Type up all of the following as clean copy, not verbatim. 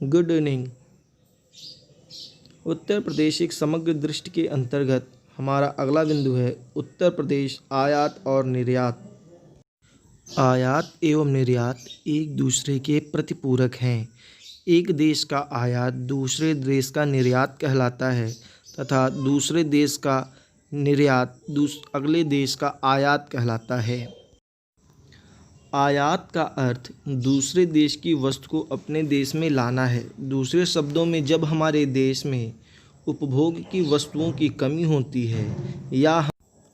Good evening. Uttar Pradesh एक समग्र दृष्टि के अंतर्गत हमारा अगला बिंदु है उत्तर प्रदेश आयात और निर्यात। आयात एवं निर्यात एक दूसरे के प्रतिपूरक हैं। एक देश का आयात दूसरे देश का निर्यात कहलाता है तथा दूसरे देश का निर्यात अगले देश का आयात कहलाता है। आयात का अर्थ दूसरे देश की वस्तु को अपने देश में लाना है। दूसरे शब्दों में, जब हमारे देश में उपभोग की वस्तुओं की कमी होती है या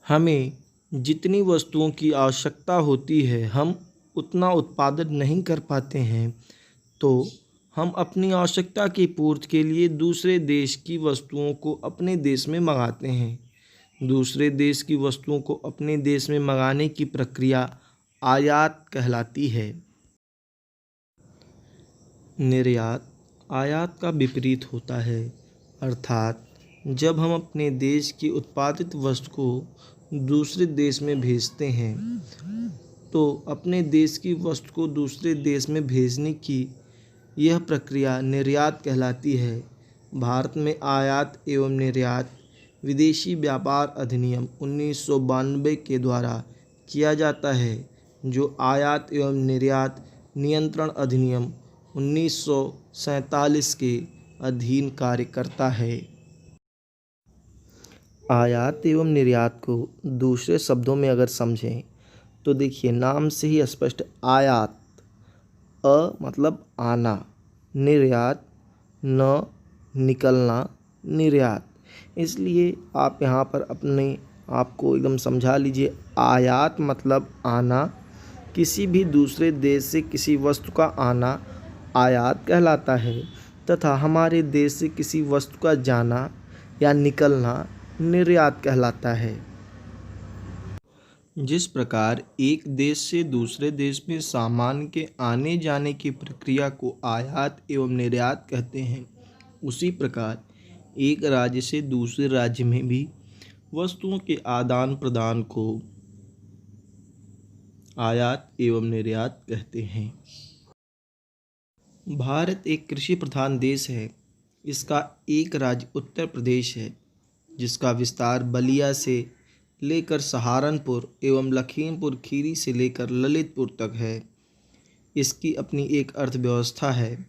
हमें जितनी वस्तुओं की आवश्यकता होती है हम उतना उत्पादन नहीं कर पाते हैं, तो हम अपनी आवश्यकता की पूर्ति के लिए दूसरे देश की वस्तुओं को अपने देश में मंगाते हैं। दूसरे देश की वस्तुओं को अपने देश में मंगाने की प्रक्रिया आयात कहलाती है। निर्यात आयात का विपरीत होता है, अर्थात जब हम अपने देश की उत्पादित वस्तु को दूसरे देश में भेजते हैं तो अपने देश की वस्तु को दूसरे देश में भेजने की यह प्रक्रिया निर्यात कहलाती है। भारत में आयात एवं निर्यात विदेशी व्यापार अधिनियम 1992 के द्वारा किया जाता है, जो आयात एवं निर्यात नियंत्रण अधिनियम 1947 के अधीन कार्य करता है। आयात एवं निर्यात को दूसरे शब्दों में अगर समझें तो देखिए, नाम से ही स्पष्ट, आयात मतलब आना, निर्यात न निकलना, निर्यात। इसलिए आप यहाँ पर अपने आप को एकदम समझा लीजिए। आयात मतलब आना, किसी भी दूसरे देश से किसी वस्तु का आना आयात कहलाता है तथा हमारे देश से किसी वस्तु का जाना या निकलना निर्यात कहलाता है। जिस प्रकार एक देश से दूसरे देश में सामान के आने जाने की प्रक्रिया को आयात एवं निर्यात कहते हैं, उसी प्रकार एक राज्य से दूसरे राज्य में भी वस्तुओं के आदान प्रदान को आयात एवं निर्यात कहते हैं। भारत एक कृषि प्रधान देश है। इसका एक राज्य उत्तर प्रदेश है, जिसका विस्तार बलिया से लेकर सहारनपुर एवं लखीमपुर खीरी से लेकर ललितपुर तक है। इसकी अपनी एक अर्थव्यवस्था है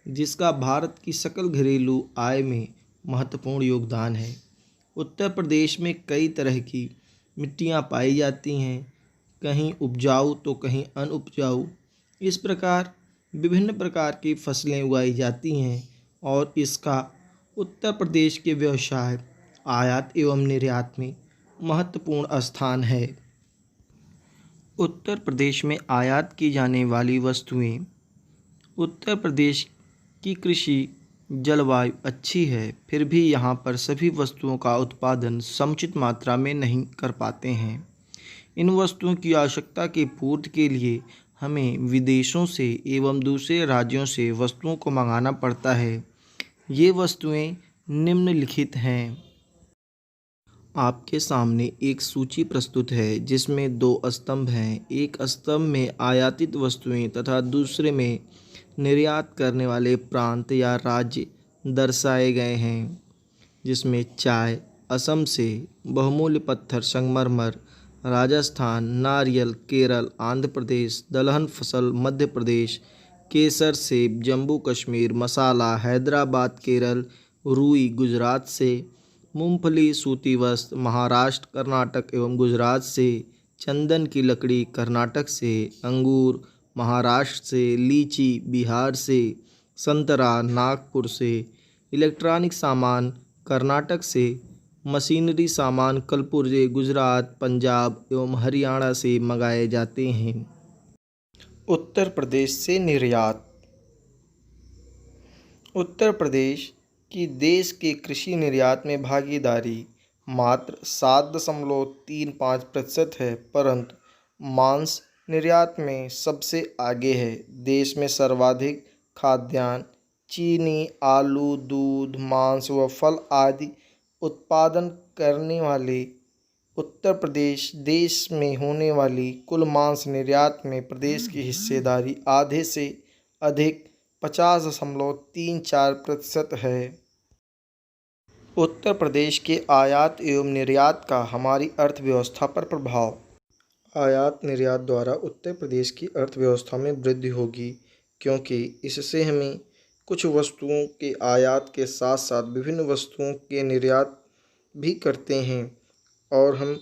जिसका भारत की सकल घरेलू आय में महत्वपूर्ण योगदान है। उत्तर प्रदेश में कई तरह की मिट्टियाँ पाई जाती हैं, कहीं उपजाऊ तो कहीं अनउपजाऊ। इस प्रकार विभिन्न प्रकार की फसलें उगाई जाती हैं और इसका उत्तर प्रदेश के व्यवसाय आयात एवं निर्यात में महत्वपूर्ण स्थान है। उत्तर प्रदेश में आयात की जाने वाली वस्तुएं, उत्तर प्रदेश की कृषि जलवायु अच्छी है, फिर भी यहाँ पर सभी वस्तुओं का उत्पादन समुचित मात्रा में नहीं कर पाते हैं। इन वस्तुओं की आवश्यकता की पूर्ति के लिए हमें विदेशों से एवं दूसरे राज्यों से वस्तुओं को मंगाना पड़ता है। ये वस्तुएं निम्नलिखित हैं। आपके सामने एक सूची प्रस्तुत है जिसमें दो स्तंभ हैं। एक स्तंभ में आयातित वस्तुएं तथा दूसरे में निर्यात करने वाले प्रांत या राज्य दर्शाए गए हैं, जिसमें चाय असम से, बहुमूल्य पत्थर संगमरमर राजस्थान, नारियल केरल, आंध्र प्रदेश, दलहन फसल मध्य प्रदेश, केसर सेब जम्मू कश्मीर, मसाला हैदराबाद केरल, रुई गुजरात से, मूंगफली सूती वस्त्र महाराष्ट्र कर्नाटक एवं गुजरात से, चंदन की लकड़ी कर्नाटक से, अंगूर महाराष्ट्र से, लीची बिहार से, संतरा नागपुर से, इलेक्ट्रॉनिक सामान कर्नाटक से, मशीनरी सामान कलपुर्जे गुजरात पंजाब एवं हरियाणा से मंगाए जाते हैं। उत्तर प्रदेश से निर्यात। उत्तर प्रदेश की देश के कृषि निर्यात में भागीदारी मात्र 7.35% है, परंतु मांस निर्यात में सबसे आगे है। देश में सर्वाधिक खाद्यान्न, चीनी, आलू, दूध, मांस व फल आदि उत्पादन करने वाले उत्तर प्रदेश देश में होने वाली कुल मांस निर्यात में प्रदेश की हिस्सेदारी आधे से अधिक 50.34% है। उत्तर प्रदेश के आयात एवं निर्यात का हमारी अर्थव्यवस्था पर प्रभाव। आयात निर्यात द्वारा उत्तर प्रदेश की अर्थव्यवस्था में वृद्धि होगी, क्योंकि इससे हमें कुछ वस्तुओं के आयात के साथ साथ विभिन्न वस्तुओं के निर्यात भी करते हैं और हम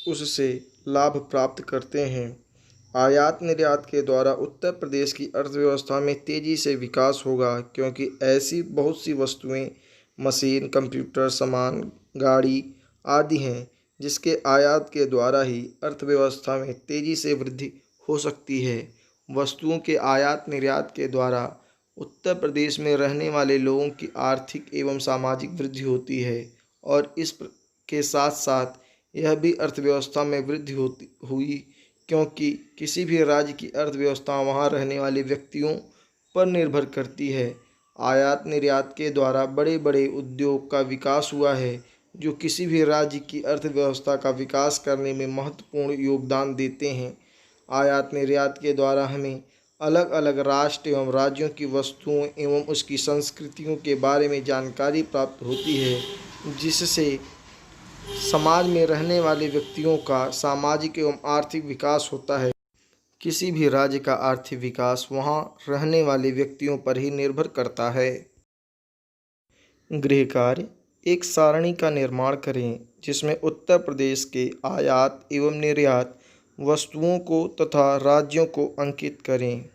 उससे लाभ प्राप्त करते हैं। आयात निर्यात के द्वारा उत्तर प्रदेश की अर्थव्यवस्था में तेज़ी से विकास होगा, क्योंकि ऐसी बहुत सी वस्तुएं, मशीन, कंप्यूटर, सामान, गाड़ी आदि हैं जिसके आयात के द्वारा ही अर्थव्यवस्था में तेज़ी से वृद्धि हो सकती है। वस्तुओं के आयात निर्यात के द्वारा उत्तर प्रदेश में रहने वाले लोगों की आर्थिक एवं सामाजिक वृद्धि होती है और के साथ साथ यह भी अर्थव्यवस्था में वृद्धि हुई, क्योंकि किसी भी राज्य की अर्थव्यवस्था वहाँ रहने वाले व्यक्तियों पर निर्भर करती है। आयात निर्यात के द्वारा बड़े बड़े उद्योग का विकास हुआ है, जो किसी भी राज्य की अर्थव्यवस्था का विकास करने में महत्वपूर्ण योगदान देते हैं। आयात निर्यात के द्वारा हमें अलग अलग राष्ट्र एवं राज्यों की वस्तुओं एवं उसकी संस्कृतियों के बारे में जानकारी प्राप्त होती है, जिससे समाज में रहने वाले व्यक्तियों का सामाजिक एवं आर्थिक विकास होता है। किसी भी राज्य का आर्थिक विकास वहाँ रहने वाले व्यक्तियों पर ही निर्भर करता है। गृह कार्य: एक सारणी का निर्माण करें जिसमें उत्तर प्रदेश के आयात एवं निर्यात वस्तुओं को तथा राज्यों को अंकित करें।